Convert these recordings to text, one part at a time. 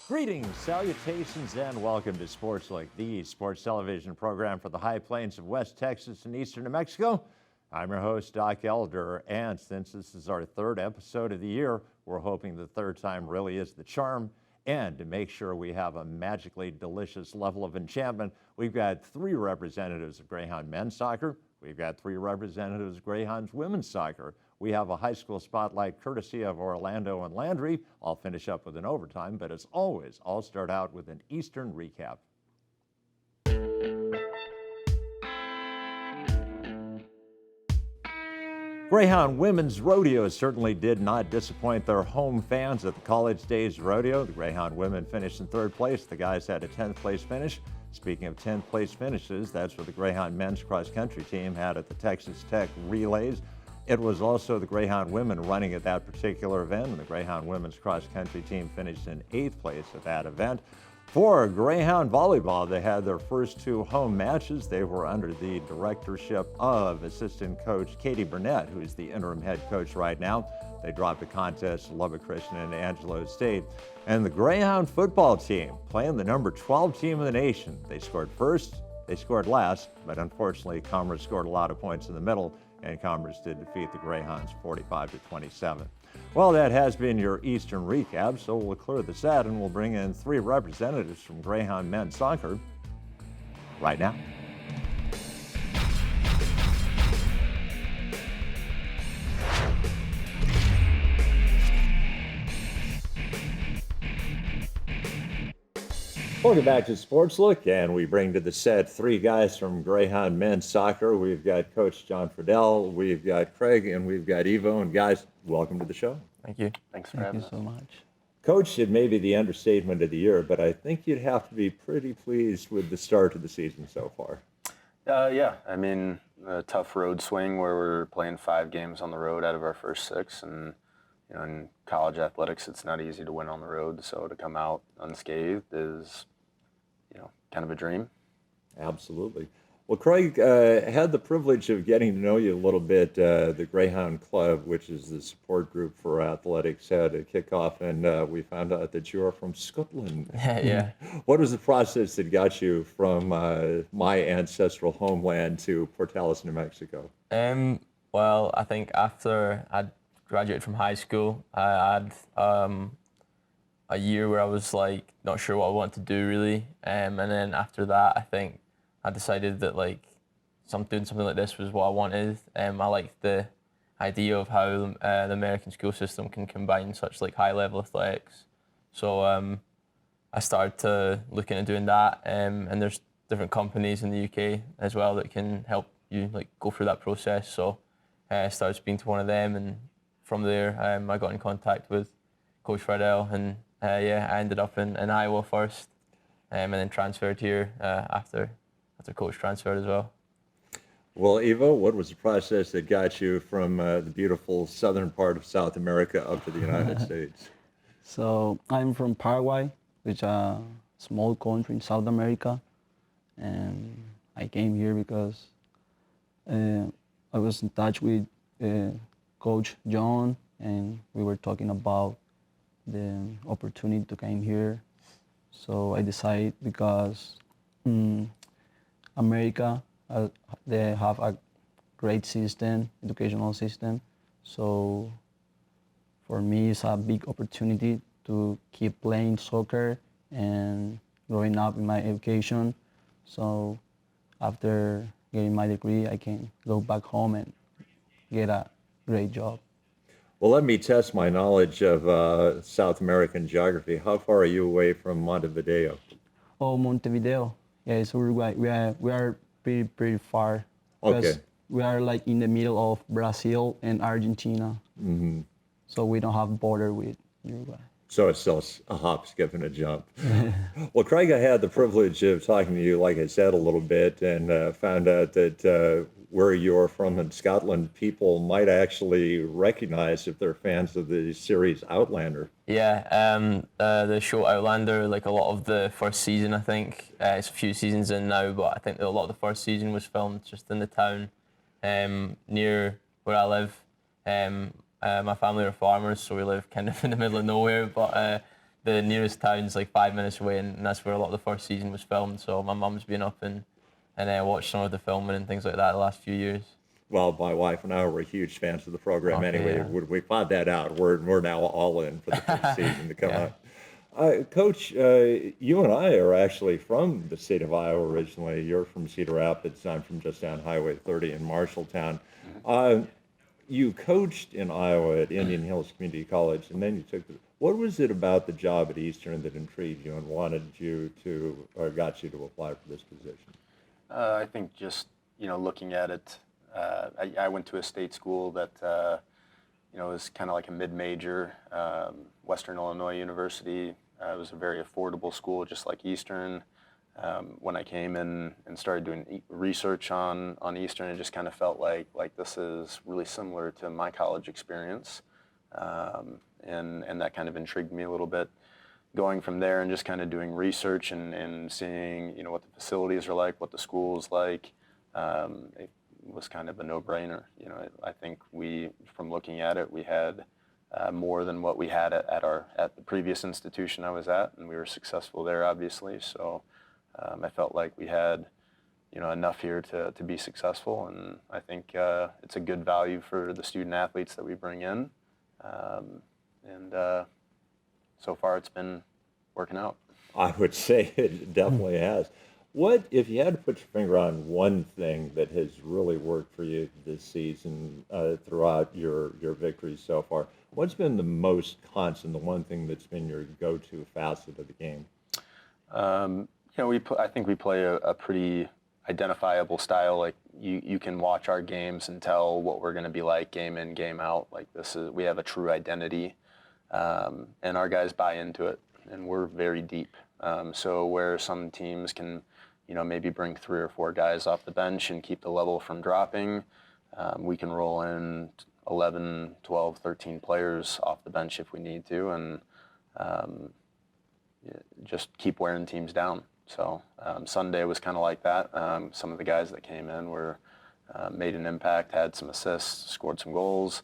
Greetings, salutations, and welcome to Sportslook, the sports television program for the high plains of West Texas and eastern New Mexico. I'm your host, Doc Elder, and since this is our third episode of the year, we're hoping the third time really is the charm. And to make sure we have a magically delicious level of enchantment, we've got three representatives of Greyhound men's soccer. We've got three representatives of Greyhounds women's soccer. We have a high school spotlight courtesy of Orlando and Landry. I'll finish up with an overtime, but as always, I'll start out with an Eastern recap. Greyhound Women's Rodeo certainly did not disappoint their home fans at the College Days Rodeo. The Greyhound women finished in third place. The guys had a 10th place finish. Speaking of 10th place finishes, that's what the Greyhound men's cross country team had at the Texas Tech Relays. It was also the Greyhound women running at that particular event, and the Greyhound women's cross country team finished in 8th place at that event. For Greyhound volleyball, they had their first two home matches. They were under the directorship of assistant coach Katie Burnett, who is the interim head coach right now. They dropped a contest to Lubbock Christian and Angelo State. And the Greyhound football team, playing the number 12 team in the nation, they scored first, they scored last, but unfortunately Commerce scored a lot of points in the middle, and Commerce did defeat the Greyhounds 45-27. Well, that has been your Eastern recap, so we'll clear the set and we'll bring in three representatives from Greyhound men's soccer right now. Welcome back to Sportslook, and we bring to the set three guys from Greyhound men's soccer. We've got Coach John Friedel, we've got Craig, and we've got Evo. And guys, welcome to the show. Thank you. Thanks for having us. Thank you so much. Coach, it may be the understatement of the year, but I think you'd have to be pretty pleased with the start of the season so far. Yeah, I mean, a tough road swing where we're playing 5 games on the road out of our first 6, and you know, in college athletics, it's not easy to win on the road. So to come out unscathed is, you know, kind of a dream. Absolutely. Well, Craig, had the privilege of getting to know you a little bit. The Greyhound Club, which is the support group for athletics, had a kickoff, and we found out that you are from Scotland. Yeah. What was the process that got you from my ancestral homeland to Portales, New Mexico? Well, I think after I graduated from high school, I had a year where I was like not sure what I wanted to do really, and then after that, I think I decided that like doing something like this was what I wanted. I liked the idea of how the American school system can combine such like high level athletics. So I started to look into doing that, and there's different companies in the UK as well that can help you like go through that process. So I started speaking to one of them, and from there I got in contact with Coach Friedel, and I ended up in Iowa first, and then transferred here after Coach transferred as well. Well, Evo, what was the process that got you from the beautiful southern part of South America up to the United States? So I'm from Paraguay, which is a small country in South America, and I came here because I was in touch with Coach John, and we were talking about the opportunity to come here. So I decided because America, they have a great system, educational system. So for me, it's a big opportunity to keep playing soccer and growing up in my education. So after getting my degree, I can go back home and get a great job. Well, let me test my knowledge of South American geography. How far are you away from Montevideo? Oh, Montevideo. Yeah, it's Uruguay. We are pretty far. Okay. We are like in the middle of Brazil and Argentina. Mm-hmm. So we don't have border with Uruguay. So it's still a hop, skip, and a jump. Well, Craig, I had the privilege of talking to you, like I said, a little bit, and found out that where you're from in Scotland, people might actually recognize if they're fans of the series Outlander. Yeah, the show Outlander, like a lot of the first season, I think, it's a few seasons in now, but I think that a lot of the first season was filmed just in the town near where I live. My family are farmers, so we live kind of in the middle of nowhere, but the nearest town's like 5 minutes away, and that's where a lot of the first season was filmed. So my mum's been up and watched some of the filming and things like that the last few years. Well, my wife and I were huge fans of the program Okay, anyway. yeah. We found that out. We're now all in for the first season to come Yeah. out. Coach, you and I are actually from the state of Iowa originally. You're from Cedar Rapids. I'm from just down Highway 30 in Marshalltown. You coached in Iowa at Indian Hills Community College, and then you took the. What was it about the job at Eastern that intrigued you and wanted you to, or got you to apply for this position? I think just, looking at it, I went to a state school that, was kind of like a mid-major, Western Illinois University. It was a very affordable school, just like Eastern. When I came in and started doing research on Eastern, it just kind of felt like this is really similar to my college experience, and that kind of intrigued me a little bit. Going from there and just kind of doing research and seeing what the facilities are like, what the school is like, it was kind of a no-brainer. I think from looking at it, we had more than what we had at the previous institution I was at, and we were successful there, obviously. So I felt like we had enough here to be successful, and I think it's a good value for the student athletes that we bring in, and so far it's been working out. I would say it definitely has. What, if you had to put your finger on one thing that has really worked for you this season throughout your victories so far, what's been the most constant, the one thing that's been your go-to facet of the game? I think we play a pretty identifiable style. Like you can watch our games and tell what we're going to be like game in, game out. Like we have a true identity, and our guys buy into it, and we're very deep. So where some teams can, maybe bring 3 or 4 guys off the bench and keep the level from dropping, we can roll in 11, 12, 13 players off the bench if we need to, and just keep wearing teams down. So Sunday was kind of like that. Some of the guys that came in made an impact, had some assists, scored some goals,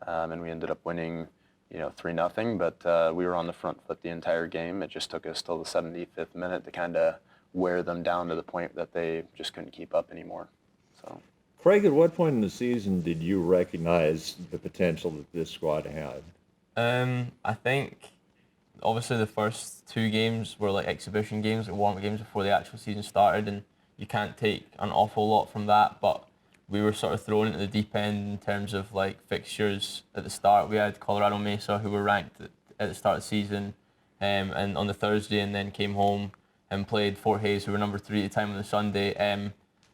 and we ended up winning, 3-0. But we were on the front foot the entire game. It just took us till the 75th minute to kind of wear them down to the point that they just couldn't keep up anymore. So, Craig, at what point in the season did you recognize the potential that this squad had? I think obviously the first 2 games were like exhibition games, like warm-up games before the actual season started, and you can't take an awful lot from that, but we were sort of thrown into the deep end in terms of like fixtures at the start. We had Colorado Mesa, who were ranked at the start of the season, and on the Thursday, and then came home and played Fort Hayes, who were number 3 at the time on the Sunday.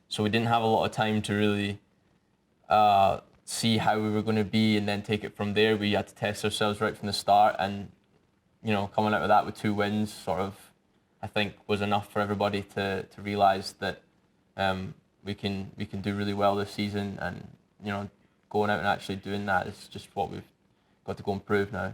So we didn't have a lot of time to really see how we were going to be and then take it from there. We had to test ourselves right from the start, and coming out of that with 2 wins sort of, I think, was enough for everybody to realise that we can do really well this season, and going out and actually doing that is just what we've got to go and prove now.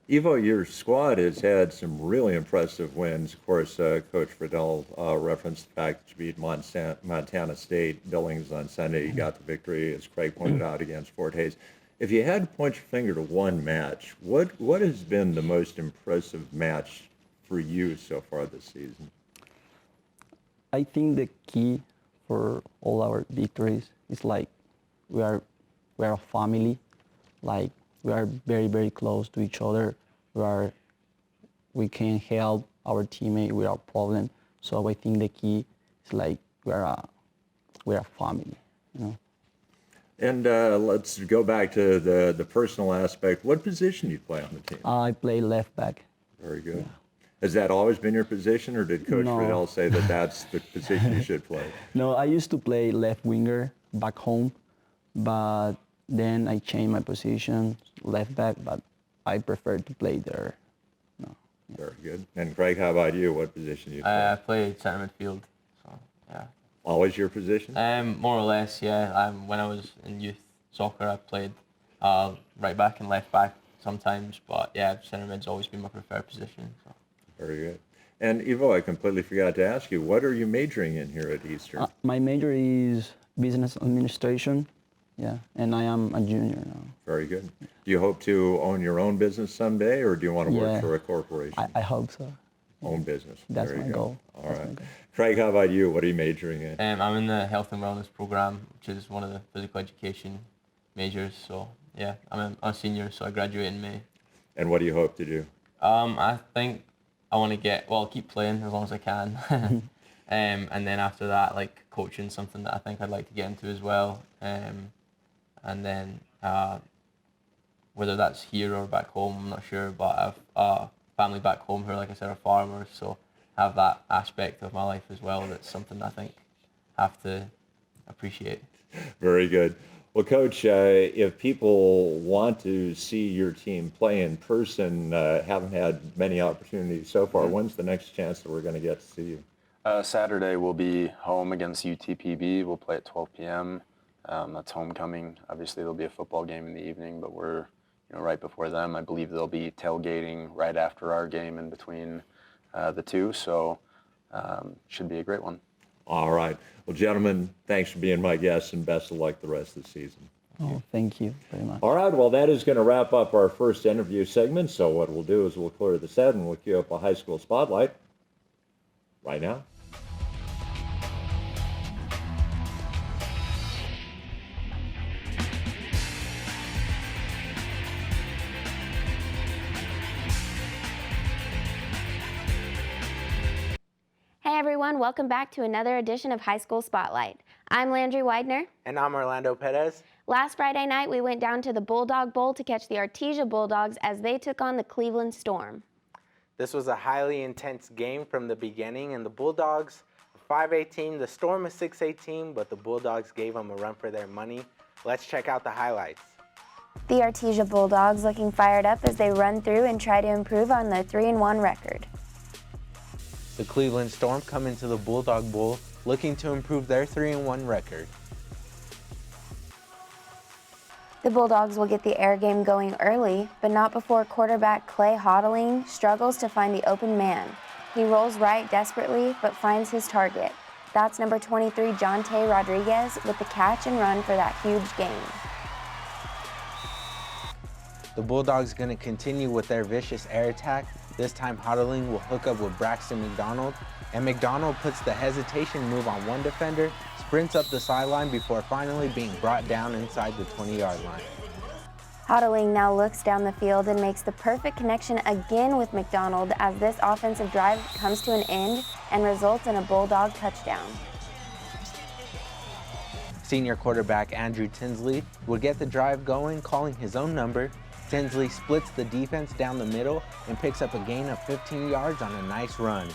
Ivo, your squad has had some really impressive wins. Of course, Coach Friedel referenced the fact that you beat Montana State Billings on Sunday. You got the victory, as Craig pointed out, against Fort Hayes. If you had to point your finger to one match, what has been the most impressive match for you so far this season? I think the key for all our victories is like we are a family. Like we are very, very close to each other. We can help our teammate with our problem. So I think the key is like we're a family, And let's go back to the personal aspect. What position do you play on the team? I play left back. Very good. Yeah. Has that always been your position, or did Coach Friedel say that that's the position you should play? No, I used to play left winger back home, but then I changed my position, left back, but I prefer to play there. No. Very good. And Craig, how about you? What position do you play? I played centre midfield, so yeah. Always your position? More or less, yeah. When I was in youth soccer, I played right back and left back sometimes, but yeah, centre mid's always been my preferred position. So. Very good. And Ivo, I completely forgot to ask you, what are you majoring in here at Eastern? My major is business administration, Yeah, and I am a junior now. Very good. Do you hope to own your own business someday, or do you want to work Yeah. for a corporation? I hope so. Own business. That's There you my go. goal. All That's right. my goal. Craig, how about you? What are you majoring in? I'm in the health and wellness program, which is one of the physical education majors. So yeah, I'm a senior, so I graduate in May. And what do you hope to do? I think I want to keep playing as long as I can. And then after that, like coaching, something that I think I'd like to get into as well. And then whether that's here or back home, I'm not sure. But I've family back home who, like I said, are farmers, so have that aspect of my life as well. That's something I think I have to appreciate. Very good. Well, Coach, if people want to see your team play in person, haven't had many opportunities so far, when's the next chance that we're going to get to see you? Saturday we'll be home against UTPB. We'll play at 12 p.m. That's homecoming. Obviously there'll be a football game in the evening, but we're right before them. I believe there'll be tailgating right after our game in between the two, so should be a great one. All right. Well, gentlemen, thanks for being my guests, and best of luck the rest of the season. Oh, thank you very much. All right. Well, that is going to wrap up our first interview segment. So what we'll do is we'll clear the set and we'll queue up a high school spotlight right now. Hey everyone, welcome back to another edition of High School Spotlight. I'm Landry Widener. And I'm Orlando Perez. Last Friday night, we went down to the Bulldog Bowl to catch the Artesia Bulldogs as they took on the Cleveland Storm. This was a highly intense game from the beginning, and the Bulldogs, a 5A team, the Storm a 6A team, but the Bulldogs gave them a run for their money. Let's check out the highlights. The Artesia Bulldogs looking fired up as they run through and try to improve on their 3-1 record. The Cleveland Storm come into the Bulldog Bowl looking to improve their 3-1 record. The Bulldogs will get the air game going early, but not before quarterback Clay Hodling struggles to find the open man. He rolls right desperately, but finds his target. That's number 23, Jonte Rodriguez, with the catch and run for that huge gain. The Bulldogs going to continue with their vicious air attack. This time Hodling will hook up with Braxton McDonald, and McDonald puts the hesitation move on one defender, sprints up the sideline before finally being brought down inside the 20-yard line. Hodling now looks down the field and makes the perfect connection again with McDonald as this offensive drive comes to an end and results in a Bulldog touchdown. Senior quarterback Andrew Tinsley would get the drive going, calling his own number. Tinsley splits the defense down the middle and picks up a gain of 15 yards on a nice run.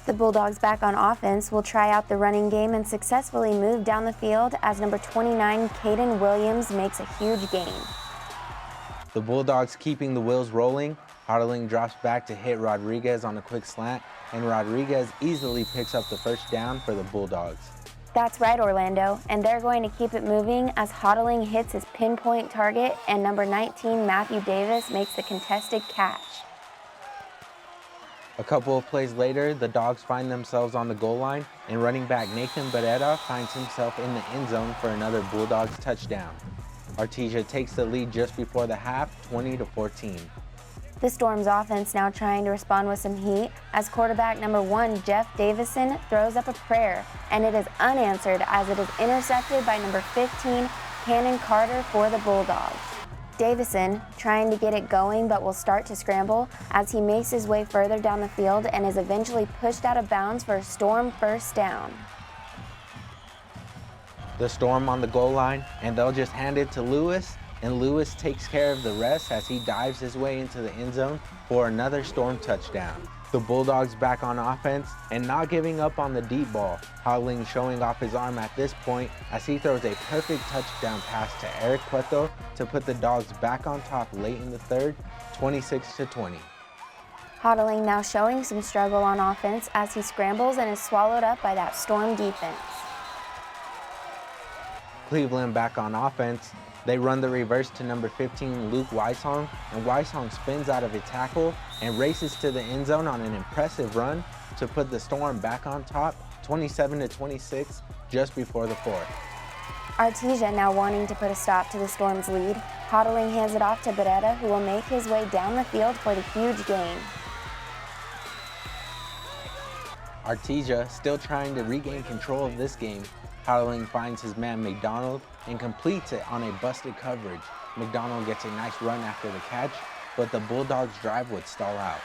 The Bulldogs back on offense will try out the running game and successfully move down the field as number 29, Caden Williams, makes a huge gain. The Bulldogs keeping the wheels rolling. Hodling drops back to hit Rodriguez on a quick slant, and Rodriguez easily picks up the first down for the Bulldogs. That's right, Orlando, and they're going to keep it moving as Hodling hits his pinpoint target and number 19, Matthew Davis, makes the contested catch. A couple of plays later, the Dogs find themselves on the goal line, and running back Nathan Barrera finds himself in the end zone for another Bulldogs touchdown. Artesia takes the lead just before the half, 20-14. The Storm's offense now trying to respond with some heat as quarterback number 1, Jeff Davison, throws up a prayer, and it is unanswered as it is intercepted by number 15, Cannon Carter, for the Bulldogs. Davison trying to get it going but will start to scramble as he makes his way further down the field and is eventually pushed out of bounds for a Storm first down. The Storm on the goal line, and they'll just hand it to Lewis, and Lewis takes care of the rest as he dives his way into the end zone for another Storm touchdown. The Bulldogs back on offense and not giving up on the deep ball. Hodling showing off his arm at this point as he throws a perfect touchdown pass to Eric Cueto to put the Dogs back on top late in the third, 26-20. Hodling now showing some struggle on offense as he scrambles and is swallowed up by that Storm defense. Cleveland back on offense. They run the reverse to number 15, Luke Weishong, and Weishong spins out of a tackle and races to the end zone on an impressive run to put the Storm back on top, 27-26, just before the fourth. Artesia now wanting to put a stop to the Storm's lead. Hodling hands it off to Beretta, who will make his way down the field for the huge gain. Artesia still trying to regain control of this game. Hodling finds his man McDonald and completes it on a busted coverage. McDonald gets a nice run after the catch, but the Bulldogs' drive would stall out.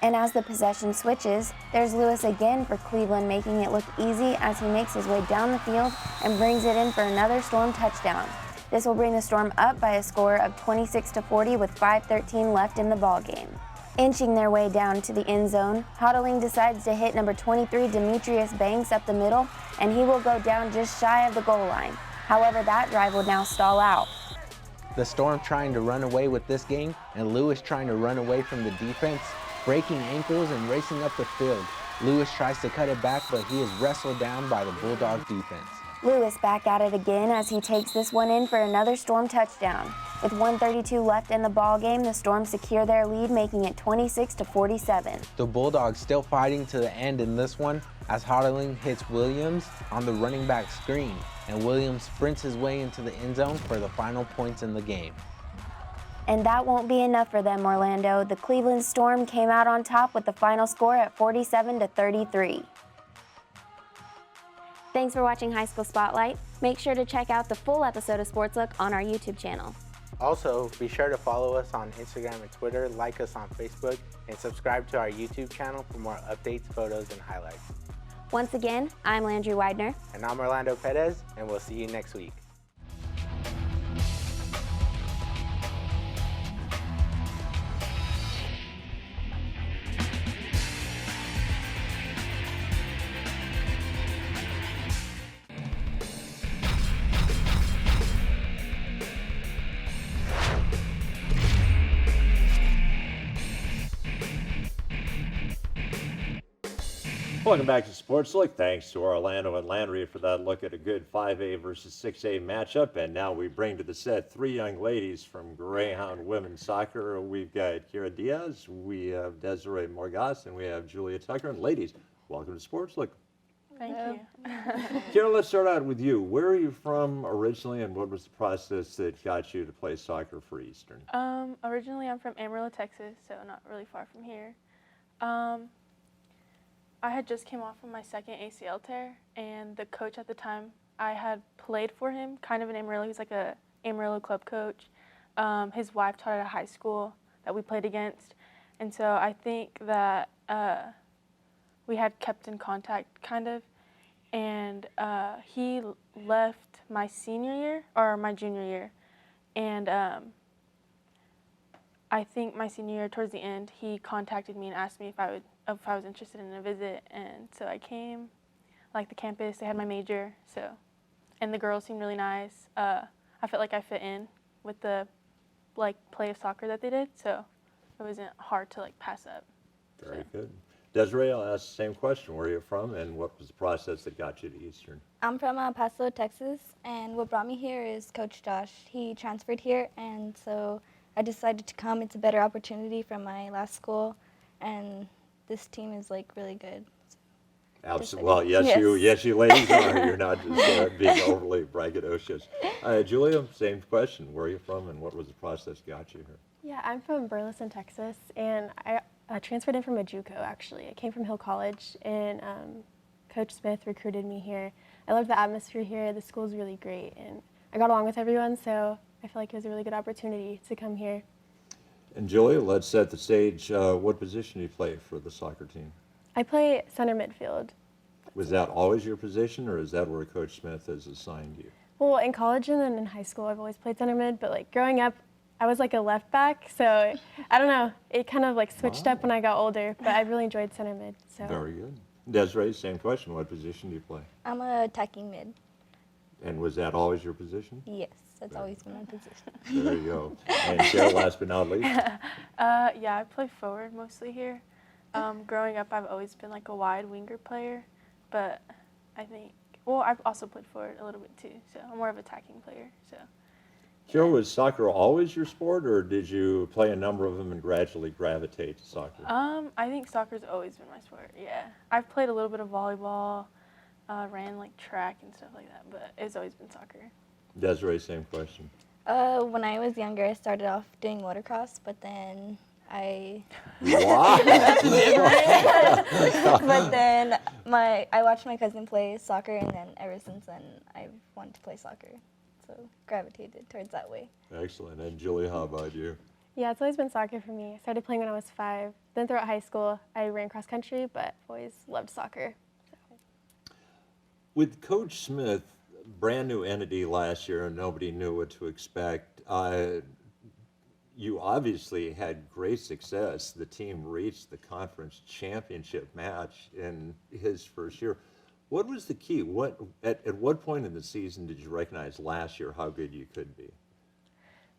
And as the possession switches, there's Lewis again for Cleveland, making it look easy as he makes his way down the field and brings it in for another Storm touchdown. This will bring the Storm up by a score of 26-40 with 5:13 left in the ballgame. Inching their way down to the end zone, Hodling decides to hit number 23 Demetrius Banks up the middle, and he will go down just shy of the goal line. However, that drive will now stall out. The Storm trying to run away with this game, and Lewis trying to run away from the defense, breaking ankles and racing up the field. Lewis tries to cut it back, but he is wrestled down by the Bulldog defense. Lewis back at it again as he takes this one in for another Storm touchdown. With 1:32 left in the ballgame, the Storm secure their lead, making it 26-47. The Bulldogs still fighting to the end in this one as Hodling hits Williams on the running back screen, and Williams sprints his way into the end zone for the final points in the game. And that won't be enough for them, Orlando. The Cleveland Storm came out on top with the final score at 47-33. Thanks for watching High School Spotlight. Make sure to check out the full episode of Sportslook on our YouTube channel. Also, be sure to follow us on Instagram and Twitter, like us on Facebook, and subscribe to our YouTube channel for more updates, photos, and highlights. Once again, I'm Landry Widener. And I'm Orlando Perez, and we'll see you next week. Welcome back to Sportslook. Thanks to Orlando and Landry for that look at a good 5A versus 6A matchup. And now we bring to the set three young ladies from Greyhound Women's Soccer. We've got Kira Diaz, we have Desiree Morgas, and we have Julia Tucker. And ladies, welcome to Sportslook. Thank you. Kira, let's start out with you. Where are you from originally, and what was the process that got you to play soccer for Eastern? Originally, I'm from Amarillo, Texas, so not really far from here. I had just came off of my second ACL tear, and the coach at the time, I had played for him, kind of in Amarillo. He's like a Amarillo club coach. His wife taught at a high school that we played against, and so I think that we had kept in contact, kind of, and he left my senior year, or my junior year, and I think my senior year, towards the end, he contacted me and asked me if I was interested in a visit, and so I came. I liked the campus. They had my major, so, and the girls seemed really nice. I felt like I fit in with the play of soccer that they did, so it wasn't hard to pass up. Very good. Desiree, I'll ask the same question. Where are you from, and what was the process that got you to Eastern? I'm from El Paso, Texas, and what brought me here is Coach Josh. He transferred here, and so I decided to come. It's a better opportunity from my last school, and this team is really good. Absolutely. Well, yes, you ladies are. You're not just being overly braggadocious. Julia, same question. Where are you from, and what was the process that got you here? Yeah, I'm from Burleson, Texas, and I transferred in from a JUCO, actually. I came from Hill College, and Coach Smith recruited me here. I love the atmosphere here. The school's really great, and I got along with everyone, so I feel like it was a really good opportunity to come here. And Julia, let's set the stage. What position do you play for the soccer team? I play center midfield. Was that always your position, or is that where Coach Smith has assigned you? Well, in college and then in high school, I've always played center mid, but growing up, I was a left back, so I don't know. It kind of switched up when I got older, but I really enjoyed center mid. So. Very good. Desiree, same question. What position do you play? I'm a attacking mid. And was that always your position? Yes, that's always been my position. There you go. And Cheryl, last but not least? Yeah, I play forward mostly here. Growing up, I've always been a wide winger player, but I think, I've also played forward a little bit too, so I'm more of an attacking player. So. Cheryl, was soccer always your sport, or did you play a number of them and gradually gravitate to soccer? I think soccer's always been my sport, yeah. I've played a little bit of volleyball, ran like track and stuff like that, but it's always been soccer. Desiree, same question. When I was younger, I started off doing motocross, but then What? but then I watched my cousin play soccer, and then ever since then, I've wanted to play soccer. So gravitated towards that way. Excellent. And Julie, how about you? Yeah, it's always been soccer for me. I started playing when I was 5. Then throughout high school, I ran cross country, but I've always loved soccer. With Coach Smith, brand new entity last year, and nobody knew what to expect. You obviously had great success. The team reached the conference championship match in his first year. What was the key? At what point in the season did you recognize last year how good you could be?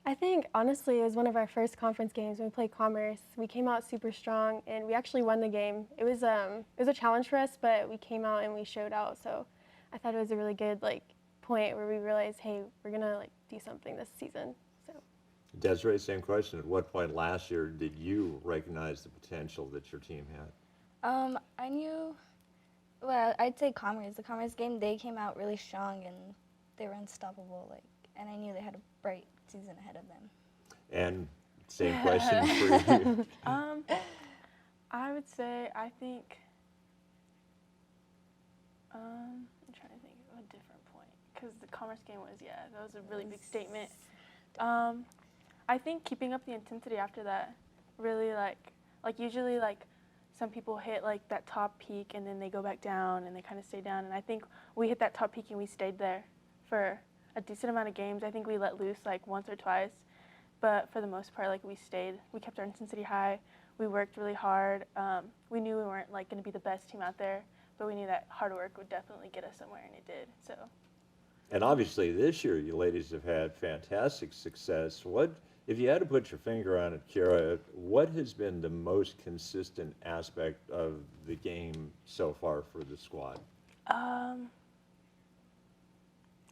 I think, honestly, it was one of our first conference games when we played Commerce. We came out super strong, and we actually won the game. It was a challenge for us, but we came out and we showed out. So I thought it was a really good point where we realized, hey, we're gonna do something this season. So. Desiree, same question. At what point last year did you recognize the potential that your team had? I knew, well, I'd say Commerce. The Commerce game, they came out really strong and they were unstoppable. And I knew they had a bright season ahead of them. And same question for you. I would say I think. I'm trying to think of a different point because the Commerce game was that was a really big statement. I think keeping up the intensity after that really usually some people hit that top peak and then they go back down and they kind of stay down, and I think we hit that top peak and we stayed there for a decent amount of games. I think we let loose once or twice, but for the most part we kept our intensity high. We worked really hard. We knew we weren't going to be the best team out there, but we knew that hard work would definitely get us somewhere, and it did. So. And obviously this year you ladies have had fantastic success. If you had to put your finger on it, Kira, what has been the most consistent aspect of the game so far for the squad?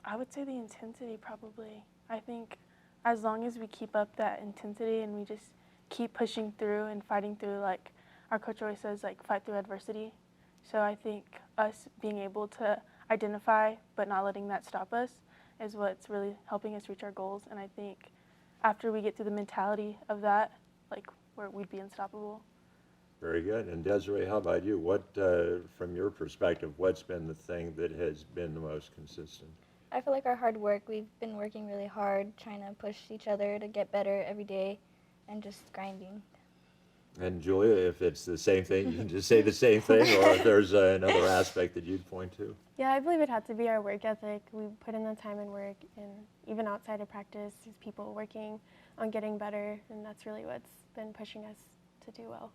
I would say the intensity probably. I think as long as we keep up that intensity and we just keep pushing through and fighting through, our coach always says, fight through adversity. So I think us being able to identify but not letting that stop us is what's really helping us reach our goals. And I think after we get through the mentality of that, where we'd be unstoppable. Very good. And Desiree, how about you? What, from your perspective, what's been the thing that has been the most consistent? I feel like our hard work, we've been working really hard, trying to push each other to get better every day and just grinding. And Julia, if it's the same thing, you can just say the same thing, or if there's another aspect that you'd point to. Yeah, I believe it had to be our work ethic. We put in the time and work, and even outside of practice, there's people working on getting better, and that's really what's been pushing us to do well.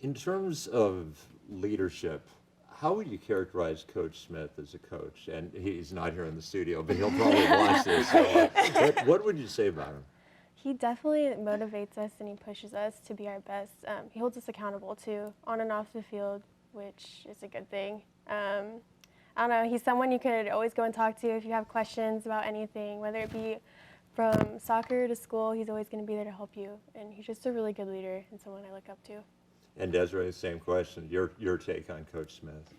In terms of leadership, how would you characterize Coach Smith as a coach? And he's not here in the studio, but he'll probably watch this. So, what would you say about him? He definitely motivates us and he pushes us to be our best. He holds us accountable too, on and off the field, which is a good thing. I don't know, he's someone you could always go and talk to if you have questions about anything, whether it be from soccer to school. He's always going to be there to help you, and he's just a really good leader and someone I look up to. And Desiree, same question. Your take on Coach Smith?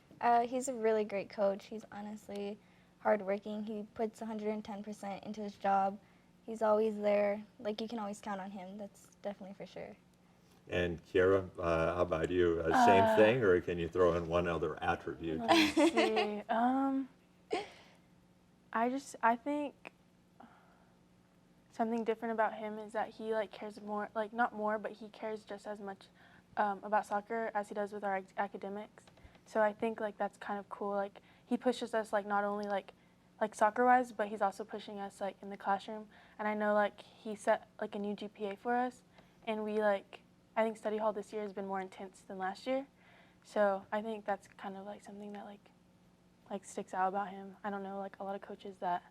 He's a really great coach. He's honestly hardworking. He puts 110% into his job. He's always there. You can always count on him. That's definitely for sure. And Kira, how about you? Same thing, or can you throw in one other attribute? Let's see. I think something different about him is that he cares more, not more, but he cares just as much about soccer as he does with our academics. So I think that's kind of cool. He pushes us not only soccer-wise, but he's also pushing us in the classroom. And I know he set a new GPA for us, and we I think study hall this year has been more intense than last year. So I think that's kind of something that sticks out about him. I don't know a lot of coaches that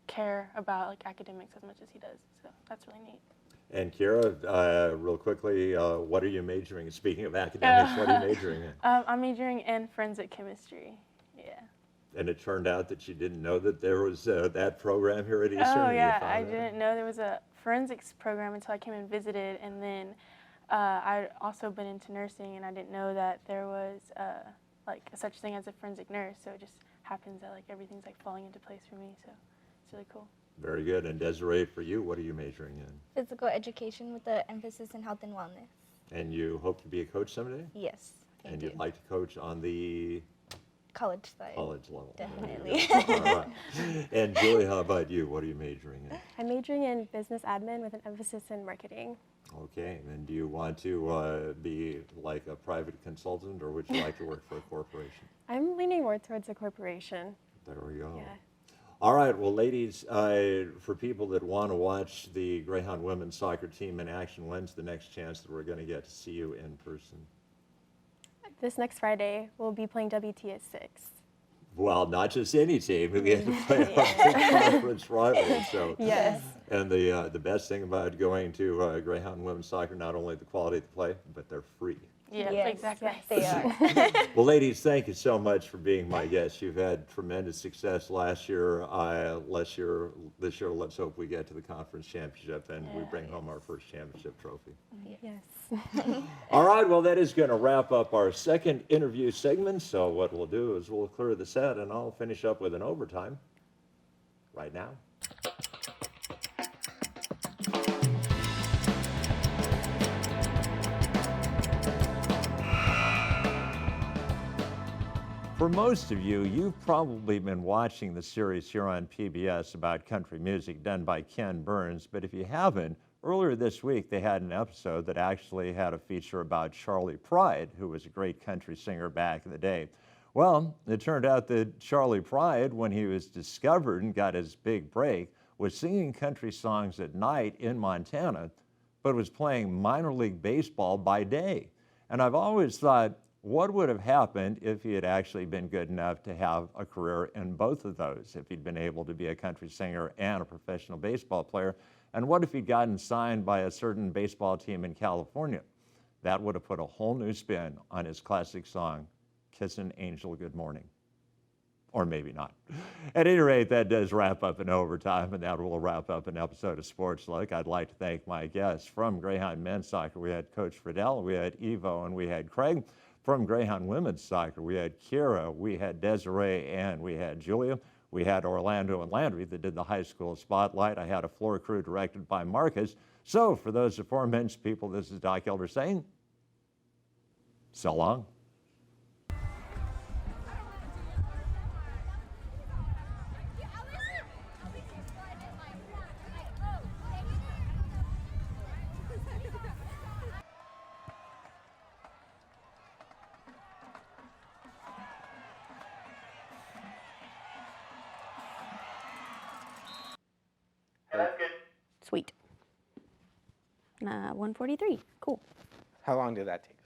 care about academics as much as he does. So that's really neat. And Kira, real quickly, what are you majoring in? Speaking of academics, what are you majoring in? I'm majoring in forensic chemistry. Yeah. And it turned out that you didn't know that there was that program here at Eastern? Oh, yeah. I didn't know there was a forensics program until I came and visited. And then I'd also been into nursing, and I didn't know that there was like such thing as a forensic nurse, so it just happens that like everything's like falling into place for me. So it's really cool. Very good. And Desiree, for you, what are you majoring in? Physical education with an emphasis in health and wellness. And you hope to be a coach someday? Yes, I And do. you'd like to coach on the College side. college level? Definitely. All right. And Julie, how about you? What are you majoring in? I'm majoring in business admin with an emphasis in marketing. Okay. And do you want to be like a private consultant, or would you like to work for a corporation? I'm leaning more towards a corporation. There we go. Yeah. All right, well, ladies, for people that want to watch the Greyhound women's soccer team in action, when's the next chance that we're going to get to see you in person? This next Friday, we'll be playing WT at 6. Well, not just any team. We get to play our big conference rival. So, Yes. and the best thing about going to Greyhound women's soccer, not only the quality of the play, but they're free. Yeah, Yes, exactly. They are. Well, ladies, thank you so much for being my guests. You've had tremendous success last year. This year, let's hope we get to the conference championship and we bring home our first championship trophy. Yes. All right, well, that is going to wrap up our second interview segment. So what we'll do is we'll clear the set and I'll finish up with an overtime right now. For most of you, you've probably been watching the series here on PBS about country music done by Ken Burns, but if you haven't, earlier this week they had an episode that actually had a feature about Charlie Pride, who was a great country singer back in the day. Well, it turned out that Charlie Pride, when he was discovered and got his big break, was singing country songs at night in Montana, but was playing minor league baseball by day. And I've always thought, what would have happened if he had actually been good enough to have a career in both of those, if he'd been able to be a country singer and a professional baseball player? And what if he'd gotten signed by a certain baseball team in California? That would have put a whole new spin on his classic song, Kissin' Angel Good Morning. Or maybe not. At any rate, that does wrap up an overtime, and that will wrap up an episode of Sportslook. I'd like to thank my guests. From Greyhound men's soccer, we had Coach Friedel, we had Evo, and we had Craig. From Greyhound women's soccer, we had Kira, we had Desiree, and we had Julia. We had Orlando and Landry that did the high school spotlight. I had a floor crew directed by Marcus. So for those aforementioned people, this is Doc Elder saying, so long. Sweet. 143. Cool. How long did that take?